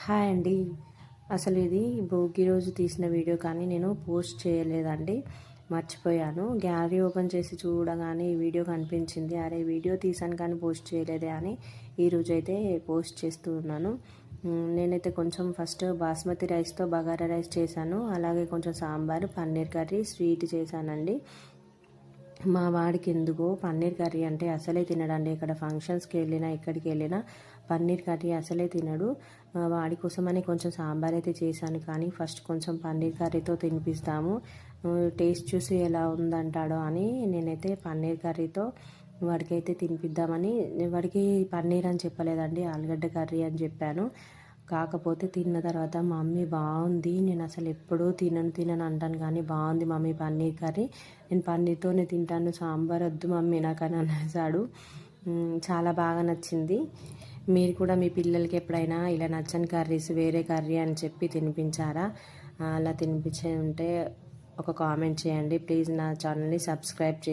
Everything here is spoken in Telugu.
హాయ్ అండి. అసలు ఇది భోగి రోజు తీసిన వీడియో కానీ నేను పోస్ట్ చేయలేదండి, మర్చిపోయాను. గ్యాలరీ ఓపెన్ చేసి చూడగానే ఈ వీడియో కనిపించింది. అరే వీడియో తీసాను కానీ పోస్ట్ చేయలేదే అని ఈరోజు అయితే పోస్ట్ చేస్తూ ఉన్నాను. నేనైతే కొంచెం ఫస్ట్ బాస్మతి రైస్తో బగారా రైస్ చేశాను, అలాగే కొంచెం సాంబార్, పన్నీర్ కర్రీ, స్వీట్ చేశానండి. మా వాడికి ఎందుకో పన్నీర్ కర్రీ అంటే అసలే తినడండి. ఇక్కడ ఫంక్షన్స్కి వెళ్ళినా ఎక్కడికి వెళ్ళినా పన్నీర్ కర్రీ అసలే తినడు. వాడి కోసమని కొంచెం సాంబార్ అయితే చేశాను, కానీ ఫస్ట్ కొంచెం పన్నీర్ కర్రీతో తినిపిస్తాము, టేస్ట్ చూసి ఎలా ఉందంటాడో అని నేనైతే పన్నీర్ కర్రీతో వాడికైతే తినిపిద్దామని. వాడికి పన్నీర్ అని చెప్పలేదండి, ఆలుగడ్డ కర్రీ అని చెప్పాను. కాకపోతే తిన్న తర్వాత మమ్మీ బాగుంది, నేను అసలు ఎప్పుడూ తినను అంటాను కానీ బాగుంది మమ్మీ పన్నీర్ కర్రీ, నేను పన్నీర్తోనే తింటాను, సాంబార్ వద్దు మమ్మీ నాకని అనేసాడు. చాలా బాగా నచ్చింది. మీరు కూడా మీ పిల్లలకి ఎప్పుడైనా ఇలా నచ్చని కర్రీస్ వేరే కర్రీ అని చెప్పి తినిపించారా? అలా తినిపించే ఉంటే ఒక కామెంట్ చేయండి ప్లీజ్. నా ఛానల్ని సబ్స్క్రైబ్ చేయండి.